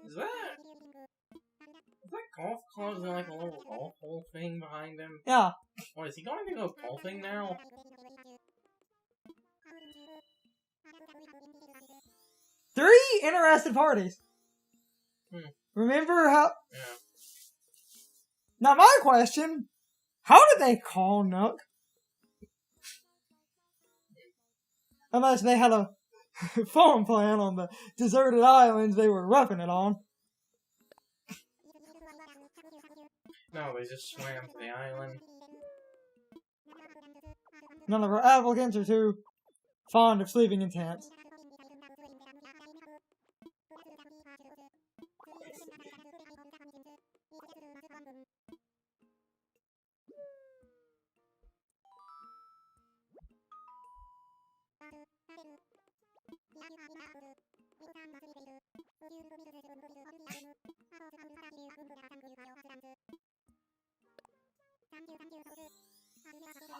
Is that golf clubs and like a little golf hole thing behind him? Yeah. What, is he going to go golfing now? Three interested parties. Remember how... Yeah. Now my question, how did they call Nook? Unless they had a phone plan on the deserted islands they were roughing it on. No, they just swam to the island. None of our applicants are too fond of sleeping in tents.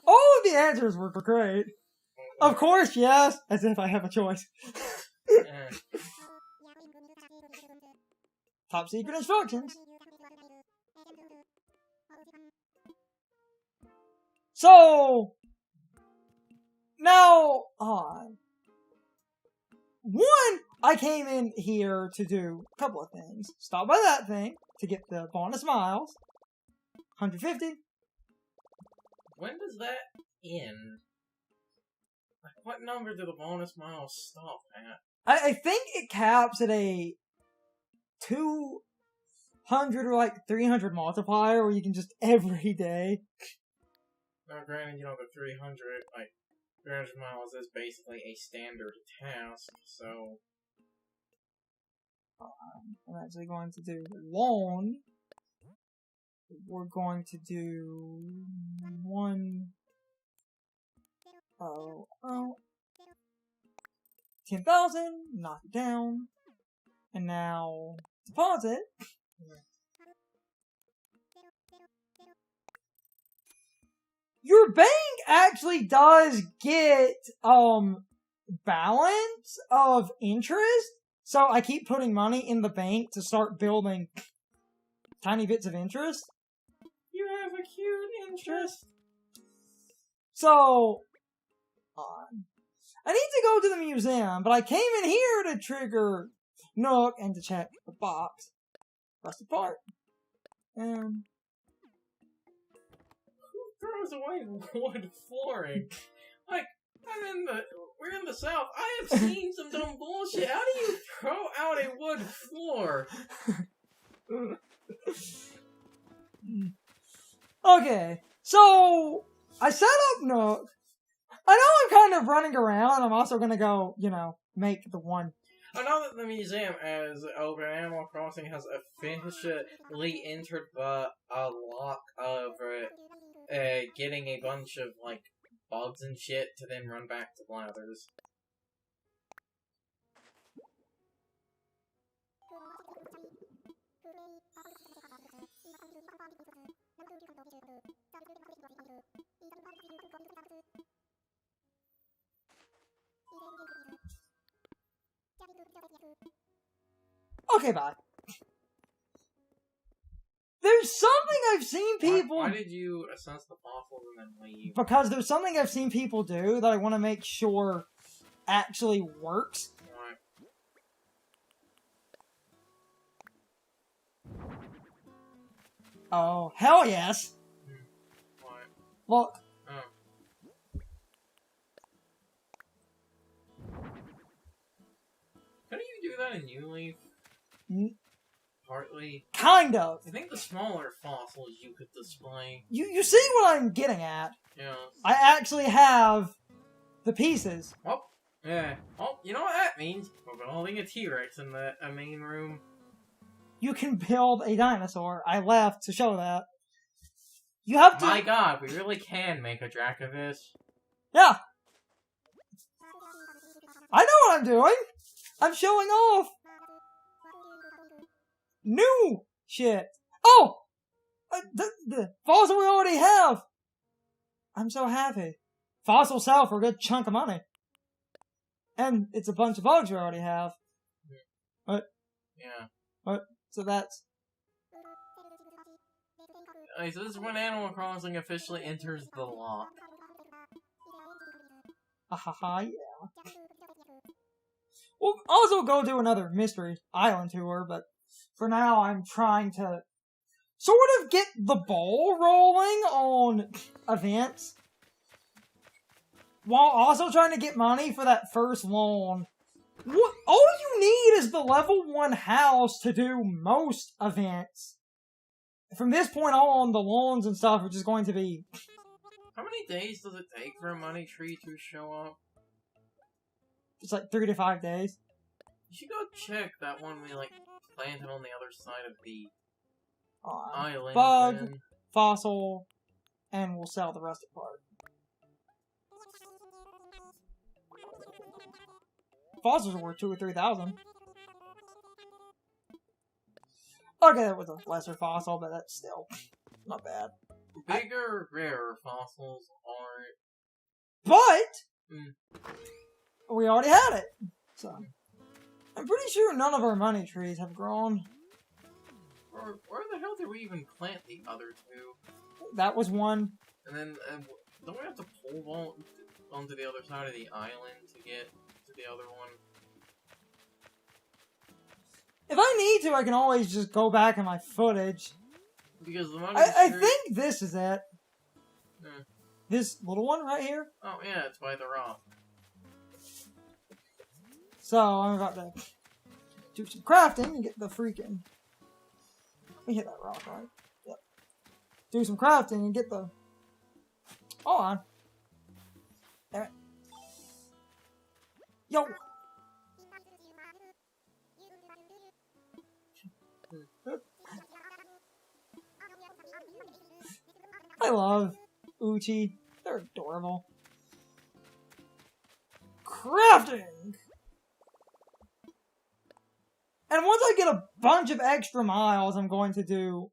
All of the answers were great. Of course, yes, as if I have a choice. Top secret instructions. So, now on. One, I came in here to do a couple of things. Stop by that thing to get the bonus miles. 150. When does that end? Like, what number do the bonus miles stop at? I think it caps at a 200 or like 300 multiplier where you can just every day. Now, granted, you know, the 300 miles is basically a standard task, so... I'm actually going to do one. We're going to do 10,000, knock it down, and now deposit. Your bank actually does get balance of interest, so I keep putting money in the bank to start building tiny bits of interest. You have a cute interest. So, I need to go to the museum, but I came in here to trigger Nook and to check the box. Rusted part. And... who throws away wood flooring? Like, we're in the South. I have seen some dumb bullshit. How do you throw out a wood floor? Okay, so I set up Nook. I know I'm kind of running around. I'm also gonna go, make the one. I know that the museum, as open Animal Crossing, has officially entered a lock of getting a bunch of bugs and shit to then run back to Blathers. Okay, bye. There's something I've seen people... Why did you assess the fossils and then leave? Because there's something I've seen people do that I want to make sure actually works. Right. Oh, hell yes! What? Look. Oh. Couldn't you do that in New Leaf? Partly. Kind of. I think the smaller fossils you could display. You see what I'm getting at? Yeah. I actually have the pieces. Oh, yeah. Oh, you know what that means? We're building a T-Rex in the main room. You can build a dinosaur. I left to show that. You have to... My god, we really can make a Dracovis. Yeah. I know what I'm doing. I'm showing off. New shit. Oh! The fossil we already have! I'm so happy. Fossil sell for a good chunk of money. And it's a bunch of bugs we already have. What? Yeah. What? So that's... Okay, so this is when Animal Crossing officially enters the lock. Ahaha, yeah. We'll also go do another Mystery Island tour, but for now I'm trying to sort of get the ball rolling on events, while also trying to get money for that first loan. What, all you need is the level 1 house to do most events. From this point on, the loans and stuff are just going to be... How many days does it take for a money tree to show up? It's like 3 to 5 days. You should go check that one we, like, planted on the other side of the island. Bug, then. fossil, and we'll sell the rest apart. Fossils are worth 2,000 or 3,000. Okay, that was a lesser fossil, but that's still not bad. Bigger, rarer fossils are... But we already had it, so I'm pretty sure none of our money trees have grown. Or where the hell did we even plant the other two? That was one. And then, don't we have to pole vault onto the other side of the island to get to the other one? If I need to, I can always just go back in my footage. Because the money I think this is it. Hmm. This little one right here. Oh yeah, it's by the rock. So I'm about to do some crafting and get the freaking... Let me hit that rock, right? Yep. Do some crafting and get the... Hold on. Damn it. Yo! I love Uchi. They're adorable. Crafting! And once I get a bunch of extra miles, I'm going to do...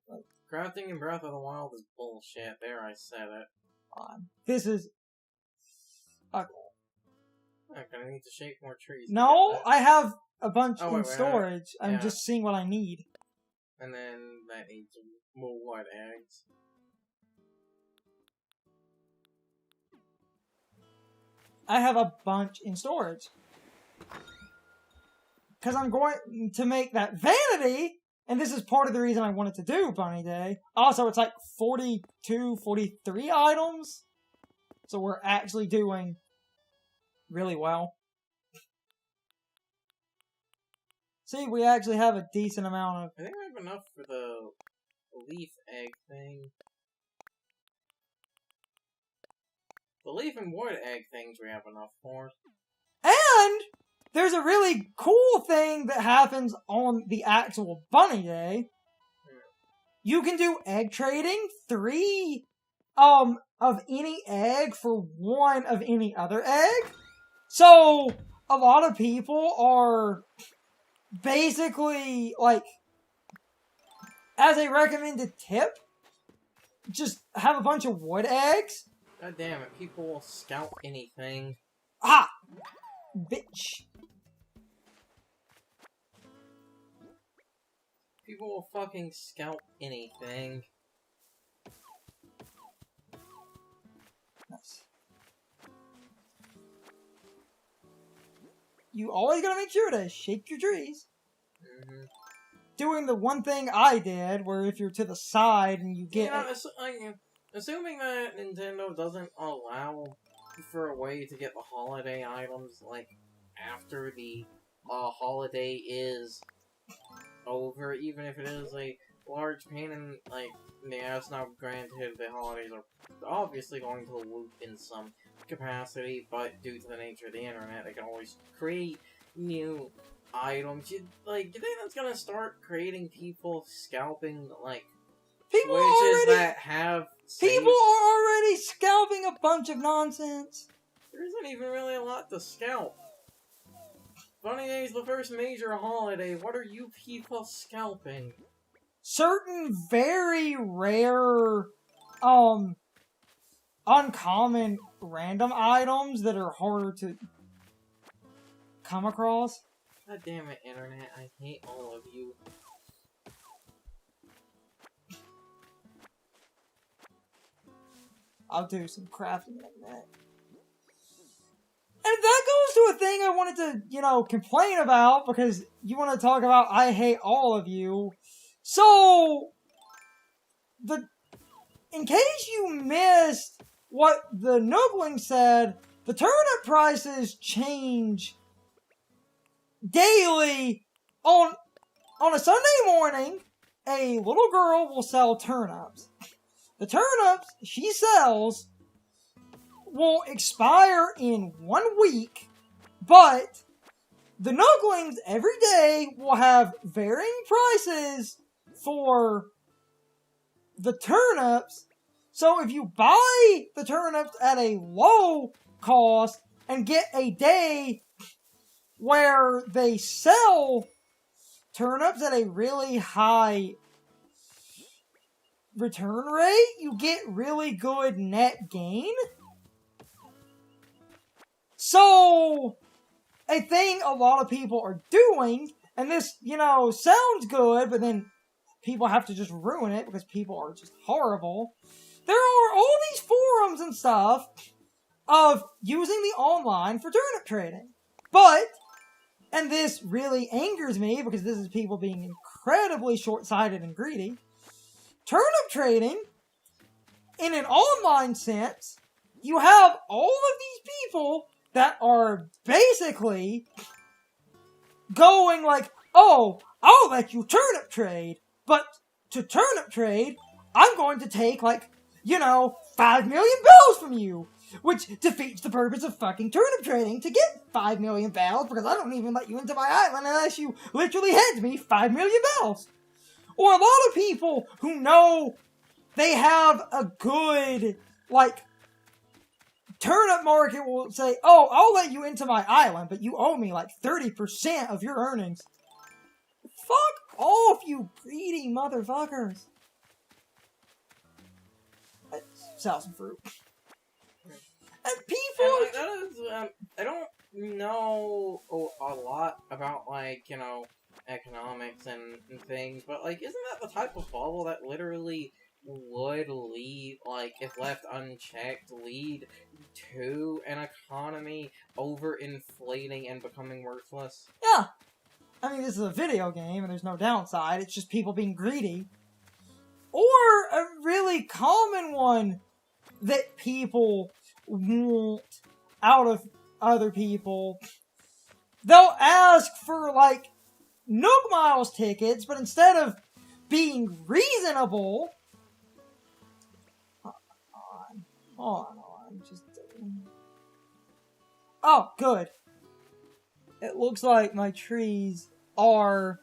Crafting in Breath of the Wild is bullshit. There, I said it. This is... Okay. I'm gonna need to shape more trees. No, I have a bunch Oh, in wait, storage. I'm yeah. just seeing what I need. And then that needs more white eggs. I have a bunch in storage. Because I'm going to make that vanity, and this is part of the reason I wanted to do Bunny Day. Also, it's like 42, 43 items. So we're actually doing really well. See, we actually have a decent amount of... I think I have enough for the leaf egg thing. The leaf and wood egg things we have enough for. And there's a really cool thing that happens on the actual Bunny Day. You can do egg trading, 3 of any egg for 1 of any other egg. So a lot of people are basically like, as a recommended tip, just have a bunch of wood eggs. God damn it, people will scalp anything. Ah! Bitch. People will fucking scalp anything. Nice. You always gotta make sure to shake your trees. Mm-hmm. Doing the one thing I did, where if you're to the side and you get... Assuming that Nintendo doesn't allow for a way to get the holiday items, like, after the holiday is over, even if it is a large pain in, like, the ass. Now, granted, the holidays are obviously going to loop in some capacity, but due to the nature of the internet, they can always create new items. You think that's gonna start creating people scalping, like, People People are already scalping a bunch of nonsense. There isn't even really a lot to scalp. Bunny Day is the first major holiday. What are you people scalping? certain very rare, uncommon random items that are harder to come across. God damn it, internet. I hate all of you. I'll do some crafting in a minute. And that goes to a thing I wanted to, complain about, because you want to talk about I hate all of you. So, in case you missed what the Noobling said, the turnip prices change daily. On a Sunday morning, a little girl will sell turnips. The turnips she sells will expire in 1 week, but the Nooglings every day will have varying prices for the turnips. So if you buy the turnips at a low cost and get a day where they sell turnips at a really high return rate, you get really good net gain. So, a thing a lot of people are doing, and this, sounds good, but then people have to just ruin it because people are just horrible. There are all these forums and stuff of using the online for turnip trading. But, and this really angers me because this is people being incredibly short-sighted and greedy, turnip trading, in an online sense, you have all of these people that are basically going like, oh, I'll let you turnip trade, but to turnip trade, I'm going to take 5 million bells from you, which defeats the purpose of fucking turnip trading to get 5 million bells, because I don't even let you into my island unless you literally hand me 5 million bells. Or a lot of people who know they have a good, turnip market will say, oh, I'll let you into my island, but you owe me 30% of your earnings. Fuck off, you greedy motherfuckers. Let's sell some fruit. And people... I don't know a lot about, economics and things, but, isn't that the type of bubble that literally would lead, if left unchecked, lead to an economy overinflating and becoming worthless? Yeah. I mean, this is a video game, and there's no downside. It's just people being greedy. Or a really common one that people want out of other people. They'll ask for, Nook Miles tickets, but instead of being reasonable... Hold on. Oh, good. It looks like my trees are...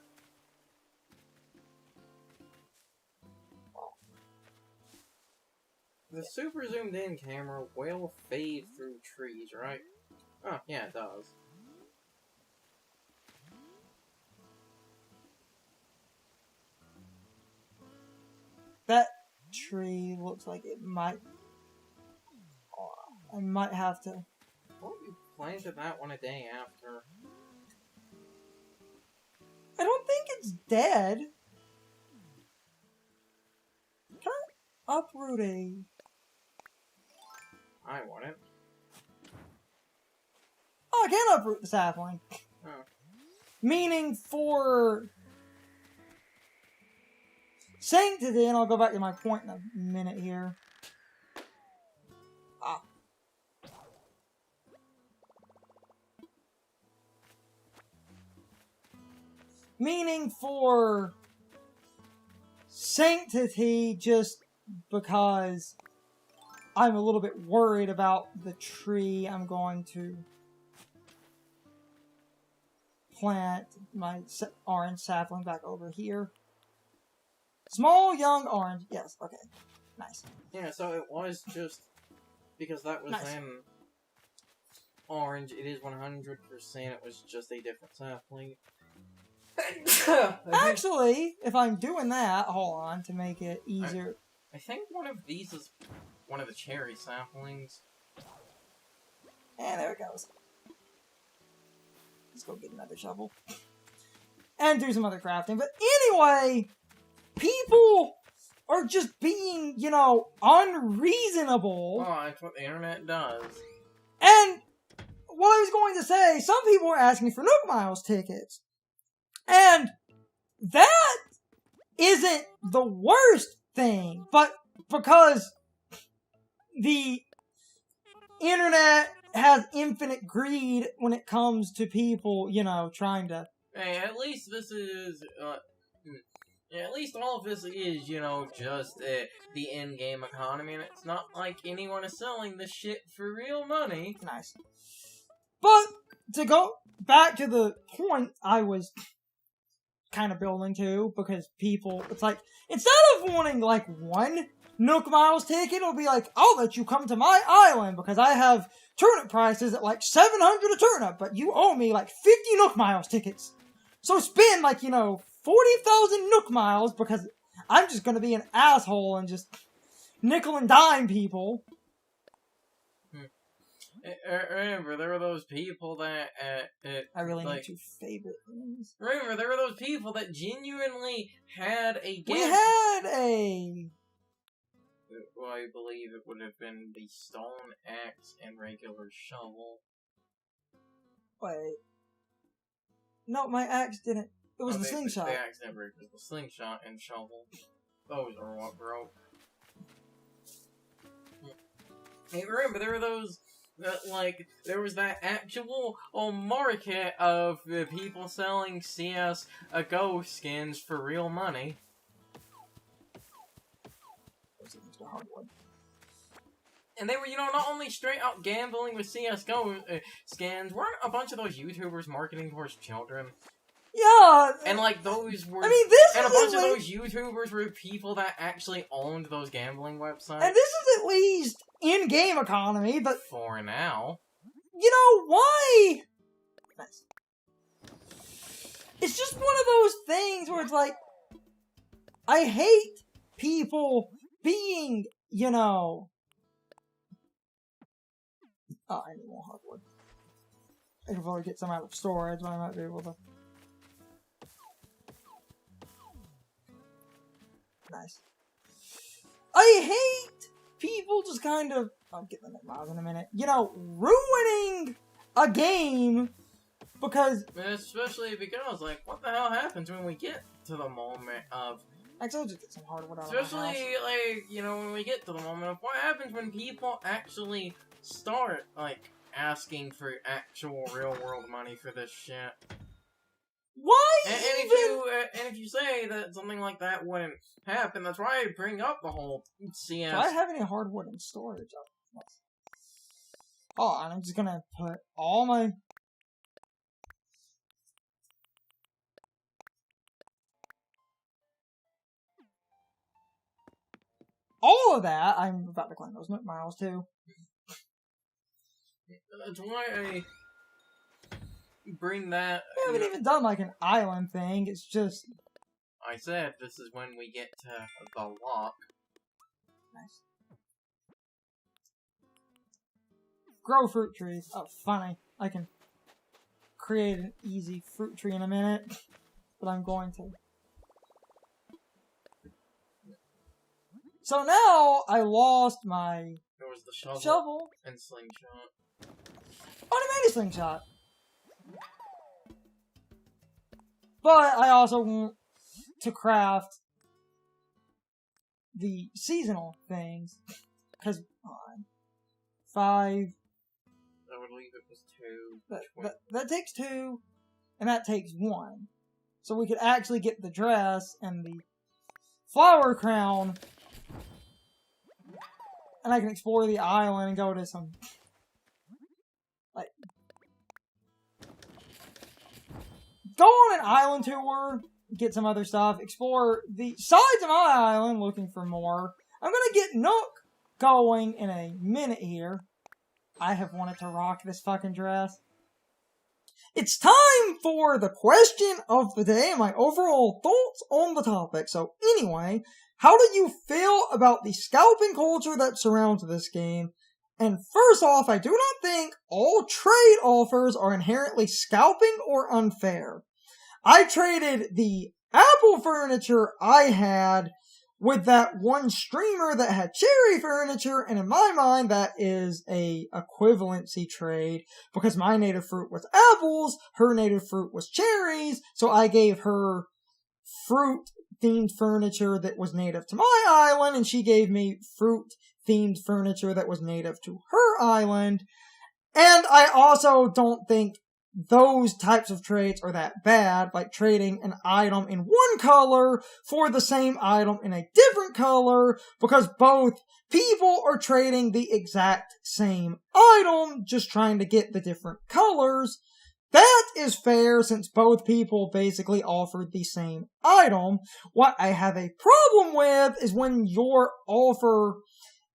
The super zoomed in camera will fade through trees, right? Oh, yeah, it does. That tree looks like it might... I might have to... What if you planted that one a day after? I don't think it's dead. Can I uproot a... I want it. Oh, I can uproot the sapling. Oh. Meaning for... sanctity, and I'll go back to my point in a minute here. Ah. Meaning for sanctity, just because I'm a little bit worried about the tree I'm going to plant my orange sapling back over here. Small, young, orange. Yes, okay. Nice. Yeah, so it was just... because that was Nice. in orange, it is 100%, it was just a different sapling. Actually, if I'm doing that, hold on, to make it easier. I think one of these is one of the cherry saplings. And there it goes. Let's go get another shovel. And do some other crafting. But anyway, people are just being, unreasonable. Oh, that's what the internet does. And what I was going to say, some people were asking for Nook Miles tickets. And that isn't the worst thing. But because the internet has infinite greed when it comes to people, trying to... Hey, at least this is, at least all of this is, just the in-game economy, and it's not like anyone is selling this shit for real money. Nice. But, to go back to the point I was kind of building to, because people, it's like, instead of wanting, one Nook Miles ticket, it'll be like, I'll let you come to my island, because I have turnip prices at, 700 a turnip, but you owe me, 50 Nook Miles tickets. So spend, 40,000 Nook Miles, because I'm just gonna be an asshole and just nickel and dime people. Remember, there were those people that, I really need to favorite things. Remember, there were those people that genuinely had a game. We had a... Well, I believe it would have been the stone axe and regular shovel. Wait. No, my axe didn't. It was the slingshot. The axe never broke. It was the slingshot and shovel. Those are what broke. Hey, remember, there were those... there was that actual market of people selling CS-GO skins for real money. And they were, not only straight out gambling with CSGO skins, weren't a bunch of those YouTubers marketing towards children? Yeah! And, those were... And a bunch of those YouTubers were people that actually owned those gambling websites. And this is at least in-game economy, but... For now. Why? Nice. It's just one of those things where it's like... I hate people being, Oh, I need more hardwood. I can probably get some out of storage, but I might be able to... Nice. I hate people just kind of... I'll get the Nook Miles in a minute. Ruining a game because... Especially because, what the hell happens when we get to the moment of... Actually, I'll just get some hardwood out of my house. Especially, when we get to the moment of what happens when people actually start, asking for actual real-world money for this shit. Why and if you say that something like that wouldn't happen, that's why I bring up the whole CS. Do I have any hardwood in storage? Oh, and I'm just gonna put all my... All of that, I'm about to claim those Nook Miles too. That's why I bring that... We haven't even done an island thing, it's just... I said this is when we get to the lock. Nice. Grow fruit trees. Oh, funny. I can create an easy fruit tree in a minute, but I'm going to. So now I lost my There was the shovel and slingshot. Oh, I made a slingshot. But I also want to craft the seasonal things. Because, 5. I would leave it was 2. That takes 2, and that takes 1. So we could actually get the dress and the flower crown, and I can explore the island and go to some, go on an island tour, get some other stuff, explore the sides of my island looking for more. I'm gonna get Nook going in a minute here. I have wanted to rock this fucking dress. it's time for the question of the day and my overall thoughts on the topic. So anyway, how do you feel about the scalping culture that surrounds this game? And first off, I do not think all trade offers are inherently scalping or unfair. I traded the Apple furniture I had with that one streamer that had cherry furniture, and in my mind that is a equivalency trade because my native fruit was apples, her native fruit was cherries, so I gave her fruit themed furniture that was native to my island, and she gave me fruit themed furniture that was native to her island. And I also don't think those types of trades are that bad, like trading an item in one color for the same item in a different color, because both people are trading the exact same item, just trying to get the different colors. That is fair since both people basically offered the same item. What I have a problem with is when your offer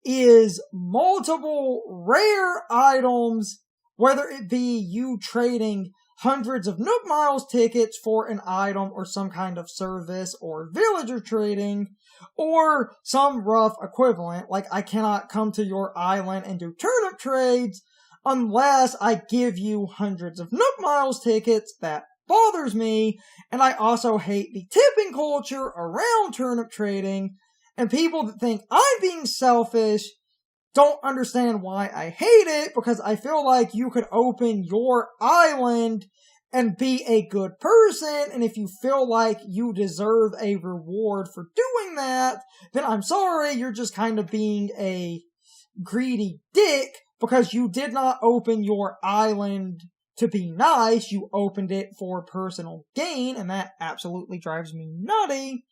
is multiple rare items, whether it be you trading hundreds of Nook Miles tickets for an item or some kind of service or villager trading, or some rough equivalent, like I cannot come to your island and do turnip trades unless I give you hundreds of Nook Miles tickets. That bothers me, and I also hate the tipping culture around turnip trading, and people that think I'm being selfish don't understand why I hate it, because I feel like you could open your island and be a good person, and if you feel like you deserve a reward for doing that, then I'm sorry, you're just kind of being a greedy dick, because you did not open your island to be nice, you opened it for personal gain, and that absolutely drives me nutty,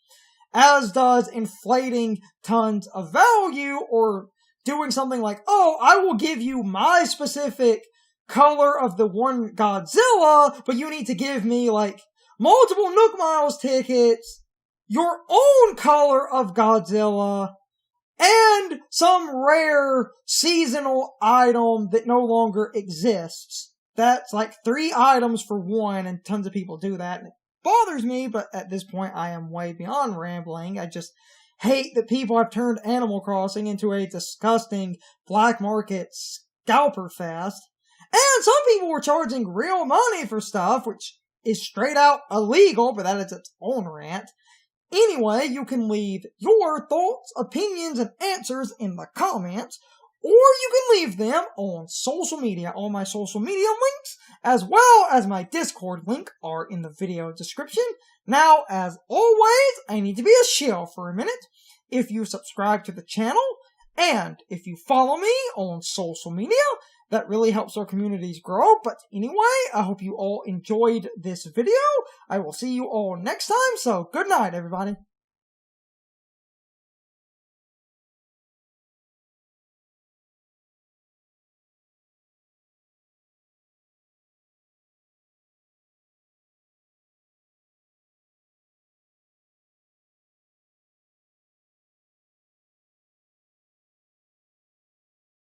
as does inflating tons of value, or doing something like, oh, I will give you my specific color of the one Godzilla, but you need to give me, like, multiple Nook Miles tickets, your own color of Godzilla, and some rare seasonal item that no longer exists. That's like 3 items for one, and tons of people do that, and it bothers me, but at this point I am way beyond rambling. I just hate that people have turned Animal Crossing into a disgusting black market scalper fest. And some people were charging real money for stuff, which is straight out illegal, but that is its own rant. Anyway, you can leave your thoughts, opinions, and answers in the comments, or you can leave them on social media. All my social media links, as well as my Discord link, are in the video description. Now, as always, I need to be a shill for a minute. If you subscribe to the channel, and if you follow me on social media, that really helps our communities grow. But anyway, I hope you all enjoyed this video. I will see you all next time, so good night, everybody.